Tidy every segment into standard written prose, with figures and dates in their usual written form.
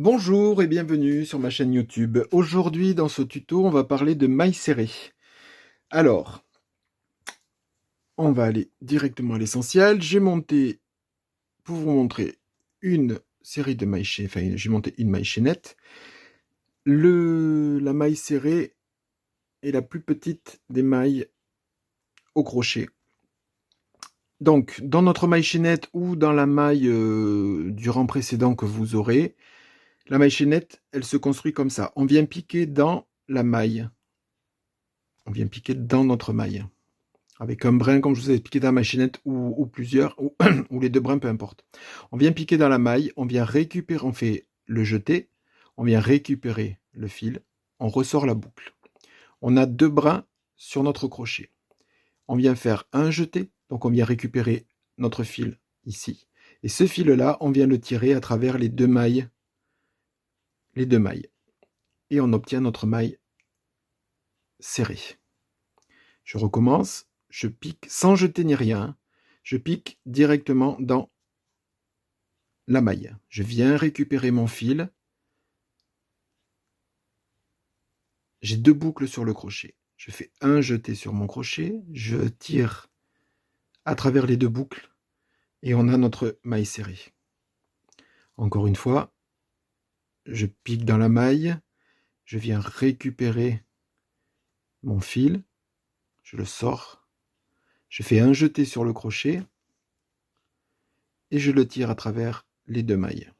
Bonjour et bienvenue sur ma chaîne YouTube. Aujourd'hui, dans ce tuto, on va parler de mailles serrées. Alors, on va aller directement à l'essentiel. J'ai monté, pour vous montrer, une série de mailles chaînées, enfin, j'ai monté une maille chaînette. La maille serrée est la plus petite des mailles au crochet. Donc, dans notre maille chaînette ou dans la maille du rang précédent que vous aurez, la maille chaînette, elle se construit comme ça. On vient piquer dans la maille. On vient piquer dans notre maille. Avec un brin, comme je vous ai expliqué dans la machinette, ou plusieurs, ou les deux brins, peu importe. On vient piquer dans la maille, on vient récupérer, on fait le jeté, on vient récupérer le fil, on ressort la boucle. On a deux brins sur notre crochet. On vient faire un jeté, donc on vient récupérer notre fil ici. Et ce fil-là, on vient le tirer à travers les deux mailles. Et on obtient notre maille serrée. Je recommence. Je pique sans jeter ni rien, je pique directement dans la maille. Je viens récupérer mon fil. J'ai deux boucles sur le crochet. Je fais un jeté sur mon crochet, je tire à travers les deux boucles et on a notre maille serrée. Encore une fois, je pique dans la maille, je viens récupérer mon fil, je le sors, je fais un jeté sur le crochet et je le tire à travers les deux mailles.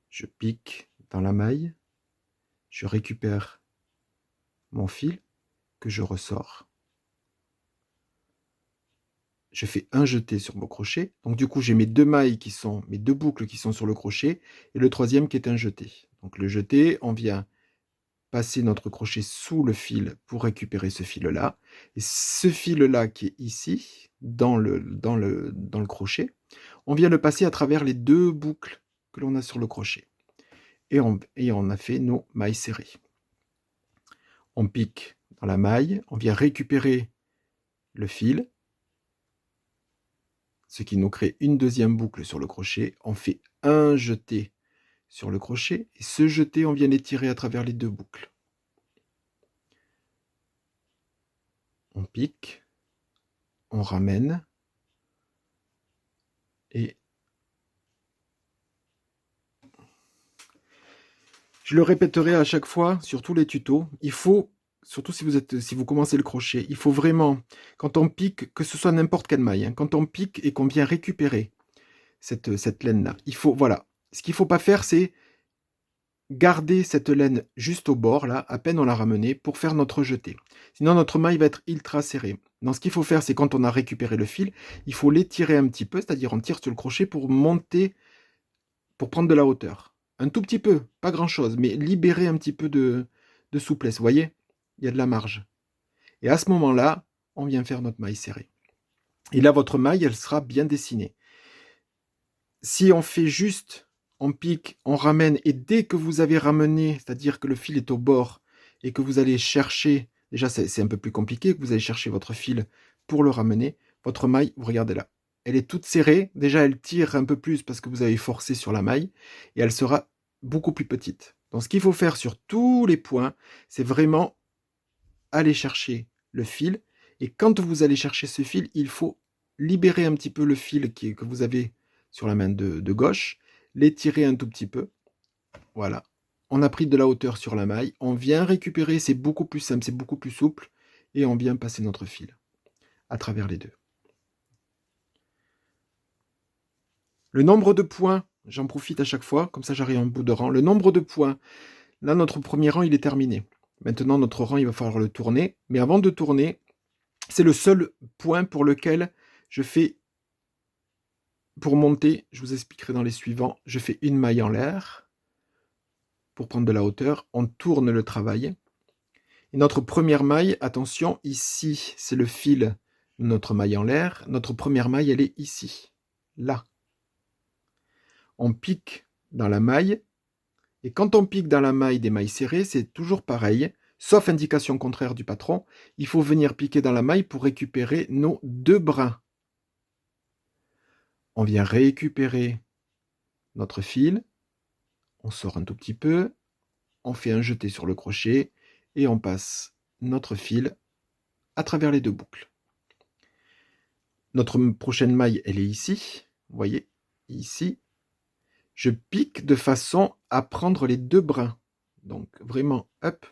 Je pique dans la maille, je récupère mon fil que je ressors. Je fais un jeté sur mon crochet. Donc du coup, j'ai mes deux mailles qui sont, mes deux boucles qui sont sur le crochet et le troisième qui est un jeté. Donc le jeté, on vient passer notre crochet sous le fil pour récupérer ce fil-là. Et ce fil-là qui est ici, dans le crochet, on vient le passer à travers les deux boucles que l'on a sur le crochet. Et on a fait nos mailles serrées. On pique dans la maille, on vient récupérer le fil, ce qui nous crée une deuxième boucle sur le crochet. On fait un jeté sur le crochet, et ce jeté, on vient l'étirer à travers les deux boucles. On pique, on ramène, et je le répéterai à chaque fois sur tous les tutos, il faut, surtout si vous commencez le crochet, il faut vraiment, quand on pique, que ce soit n'importe quelle maille, quand on pique et qu'on vient récupérer cette laine-là, il faut, voilà, ce qu'il ne faut pas faire, c'est garder cette laine juste au bord, là, à peine on l'a ramenée, pour faire notre jeté. Sinon, notre maille va être ultra serrée. Donc, ce qu'il faut faire, c'est quand on a récupéré le fil, il faut l'étirer un petit peu, c'est-à-dire on tire sur le crochet pour monter, pour prendre de la hauteur. Un tout petit peu, pas grand-chose, mais libérer un petit peu de souplesse. Vous voyez, il y a de la marge. Et à ce moment-là, on vient faire notre maille serrée. Et là, votre maille, elle sera bien dessinée. Si on fait juste, on pique, on ramène, et dès que vous avez ramené, c'est-à-dire que le fil est au bord, et que vous allez chercher, déjà c'est un peu plus compliqué, que vous allez chercher votre fil pour le ramener, votre maille, vous regardez là, elle est toute serrée, déjà elle tire un peu plus parce que vous avez forcé sur la maille, et elle sera beaucoup plus petite. Donc ce qu'il faut faire sur tous les points, c'est vraiment aller chercher le fil, et quand vous allez chercher ce fil, il faut libérer un petit peu le fil que vous avez sur la main de gauche, l'étirer un tout petit peu, voilà. On a pris de la hauteur sur la maille, on vient récupérer, c'est beaucoup plus simple, c'est beaucoup plus souple, et on vient passer notre fil à travers les deux. Le nombre de points, j'en profite à chaque fois, comme ça j'arrive en bout de rang, le nombre de points, là notre premier rang il est terminé. Maintenant notre rang il va falloir le tourner, mais avant de tourner, c'est le seul point pour lequel je fais, pour monter, je vous expliquerai dans les suivants, je fais une maille en l'air, pour prendre de la hauteur, on tourne le travail. Et notre première maille, attention, ici, c'est le fil de notre maille en l'air. Notre première maille, elle est ici, là. On pique dans la maille, et quand on pique dans la maille des mailles serrées, c'est toujours pareil, sauf indication contraire du patron, il faut venir piquer dans la maille pour récupérer nos deux brins. On vient récupérer notre fil, On sort un tout petit peu, on fait un jeté sur le crochet et on passe notre fil à travers les deux boucles. Notre prochaine maille, elle est ici, vous voyez, ici. Je pique de façon à prendre les deux brins. Donc vraiment, hop,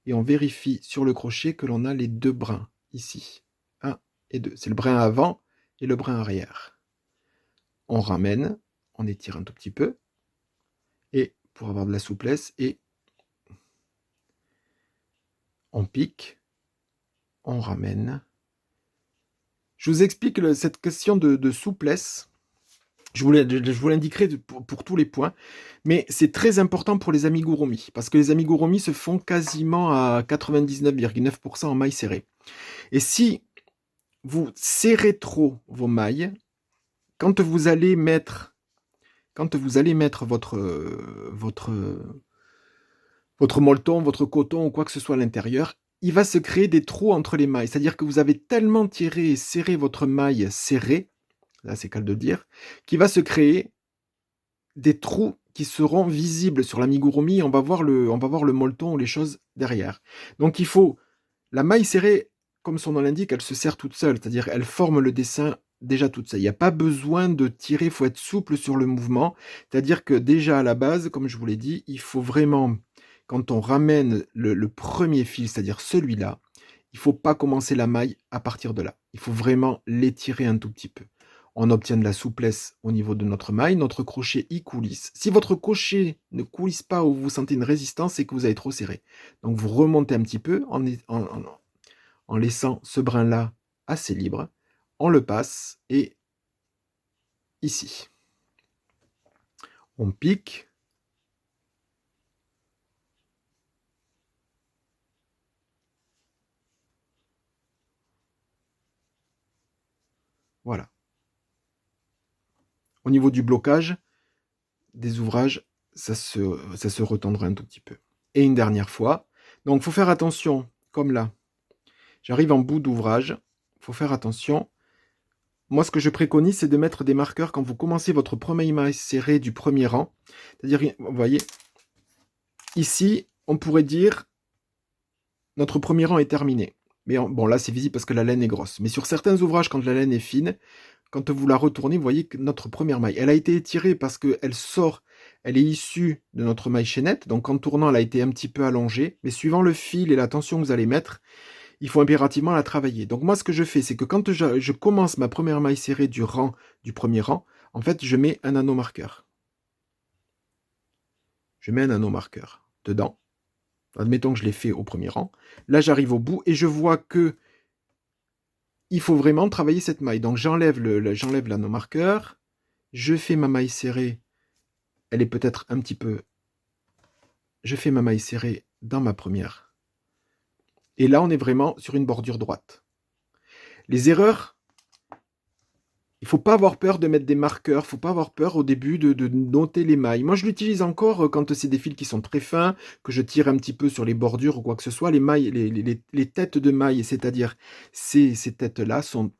et on vérifie sur le crochet que l'on a les deux brins, ici. 1 et 2. C'est le brin avant et le brin arrière. On ramène, on étire un tout petit peu, et pour avoir de la souplesse, et on pique, on ramène. Je vous explique cette question de souplesse. Je vous l'indiquerai pour tous les points, mais c'est très important pour les amigurumi, parce que les amigurumi se font quasiment à 99,9% en mailles serrées. Et si vous serrez trop vos mailles, quand vous allez mettre votre molleton, votre coton ou quoi que ce soit à l'intérieur, il va se créer des trous entre les mailles. C'est-à-dire que vous avez tellement tiré et serré votre maille serrée, là c'est cas de le dire, qu'il va se créer des trous qui seront visibles sur l'amigurumi. On va voir le molleton ou les choses derrière. Donc il faut, la maille serrée, comme son nom l'indique, elle se serre toute seule, c'est-à-dire elle forme le dessin déjà toute seule. Il n'y a pas besoin de tirer, il faut être souple sur le mouvement. C'est-à-dire que déjà à la base, comme je vous l'ai dit, il faut vraiment, quand on ramène le premier fil, c'est-à-dire celui-là, il ne faut pas commencer la maille à partir de là. Il faut vraiment l'étirer un tout petit peu. On obtient de la souplesse au niveau de notre maille, notre crochet y coulisse. Si votre crochet ne coulisse pas ou vous sentez une résistance, c'est que vous avez trop serré. Donc vous remontez un petit peu en laissant ce brin-là assez libre. On le passe et ici, on pique. Voilà. Au niveau du blocage des ouvrages, ça se retendra un tout petit peu. Et une dernière fois. Donc, il faut faire attention, comme là. J'arrive en bout d'ouvrage. Il faut faire attention. Moi, ce que je préconise, c'est de mettre des marqueurs quand vous commencez votre premier maille serré du premier rang. C'est-à-dire, vous voyez, ici, on pourrait dire notre premier rang est terminé. Mais bon, là, c'est visible parce que la laine est grosse. Mais sur certains ouvrages, quand la laine est fine, quand vous la retournez, vous voyez que notre première maille, elle a été étirée parce qu'elle sort, elle est issue de notre maille chaînette. Donc en tournant, elle a été un petit peu allongée. Mais suivant le fil et la tension que vous allez mettre, il faut impérativement la travailler. Donc moi, ce que je fais, c'est que quand je commence ma première maille serrée du premier rang, en fait, je mets un anneau marqueur. Je mets un anneau marqueur dedans. Admettons que je l'ai fait au premier rang. Là, j'arrive au bout et je vois que il faut vraiment travailler cette maille. Donc j'enlève l'anneau marqueur, je fais ma maille serrée, elle est peut-être un petit peu... Je fais ma maille serrée dans ma première. Et là, on est vraiment sur une bordure droite. Les erreurs, il ne faut pas avoir peur de mettre des marqueurs, il ne faut pas avoir peur au début de noter les mailles. Moi, je l'utilise encore quand c'est des fils qui sont très fins, que je tire un petit peu sur les bordures ou quoi que ce soit. Les mailles, les têtes de mailles, c'est-à-dire ces têtes-là, sont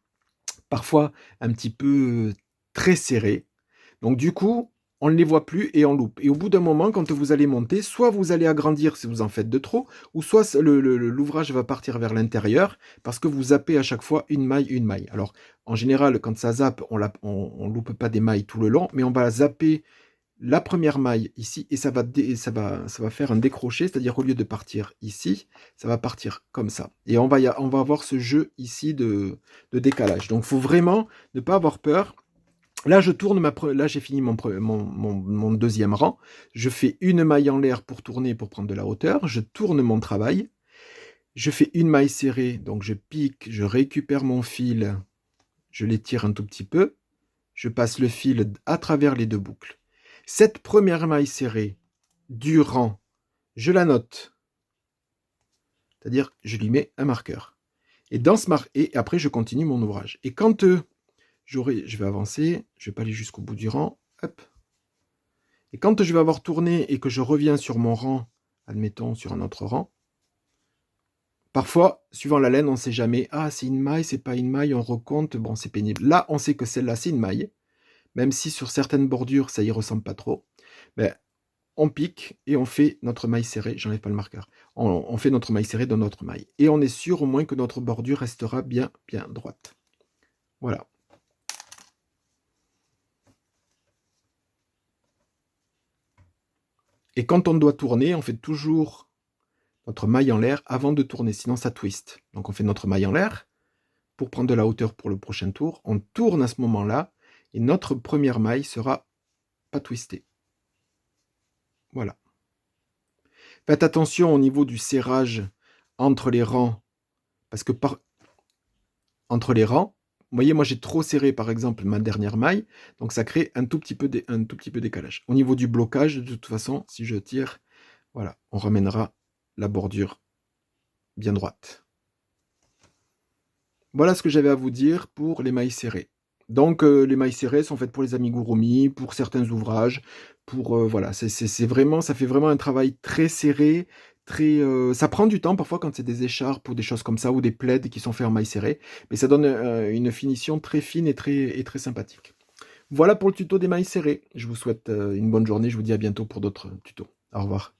parfois un petit peu très serrées. Donc du coup, on ne les voit plus et on loupe. Et au bout d'un moment, quand vous allez monter, soit vous allez agrandir si vous en faites de trop, ou soit l'ouvrage va partir vers l'intérieur parce que vous zappez à chaque fois une maille. Alors, en général, quand ça zappe, on loupe pas des mailles tout le long, mais on va zapper la première maille ici et ça va faire un décroché, c'est-à-dire qu'au lieu de partir ici, ça va partir comme ça. Et on va avoir ce jeu ici de décalage. Donc, il faut vraiment ne pas avoir peur. Là, là, j'ai fini mon deuxième rang. Je fais une maille en l'air pour tourner, pour prendre de la hauteur. Je tourne mon travail. Je fais une maille serrée, donc je pique, je récupère mon fil, je l'étire un tout petit peu. Je passe le fil à travers les deux boucles. Cette première maille serrée du rang, je la note. C'est-à-dire, je lui mets un marqueur. Et et après, je continue mon ouvrage. Et quand je vais avancer, je vais pas aller jusqu'au bout du rang, hop. Et quand je vais avoir tourné et que je reviens sur mon rang, admettons sur un autre rang, parfois, suivant la laine, on ne sait jamais, ah c'est une maille, c'est pas une maille, on recompte, bon c'est pénible. Là, on sait que celle-là c'est une maille, même si sur certaines bordures ça y ressemble pas trop. Mais on pique et on fait notre maille serrée. J'enlève pas le marqueur. On fait notre maille serrée dans notre maille. Et on est sûr au moins que notre bordure restera bien droite. Voilà. Et quand on doit tourner, on fait toujours notre maille en l'air avant de tourner, sinon ça twist. Donc on fait notre maille en l'air pour prendre de la hauteur pour le prochain tour. On tourne à ce moment-là et notre première maille sera pas twistée. Voilà. Faites attention au niveau du serrage entre les rangs, parce que entre les rangs, vous voyez, moi j'ai trop serré par exemple ma dernière maille, donc ça crée un tout petit peu décalage. Au niveau du blocage, de toute façon, si je tire, voilà, on ramènera la bordure bien droite. Voilà ce que j'avais à vous dire pour les mailles serrées. Donc les mailles serrées sont faites pour les amigurumi, pour certains ouvrages, pour voilà, c'est vraiment, ça fait vraiment un travail très serré, très, ça prend du temps parfois quand c'est des écharpes ou des choses comme ça ou des plaids qui sont faits en mailles serrées, mais ça donne une finition très fine et très sympathique. Voilà pour le tuto des mailles serrées. Je vous souhaite une bonne journée, je vous dis à bientôt pour d'autres tutos. Au revoir.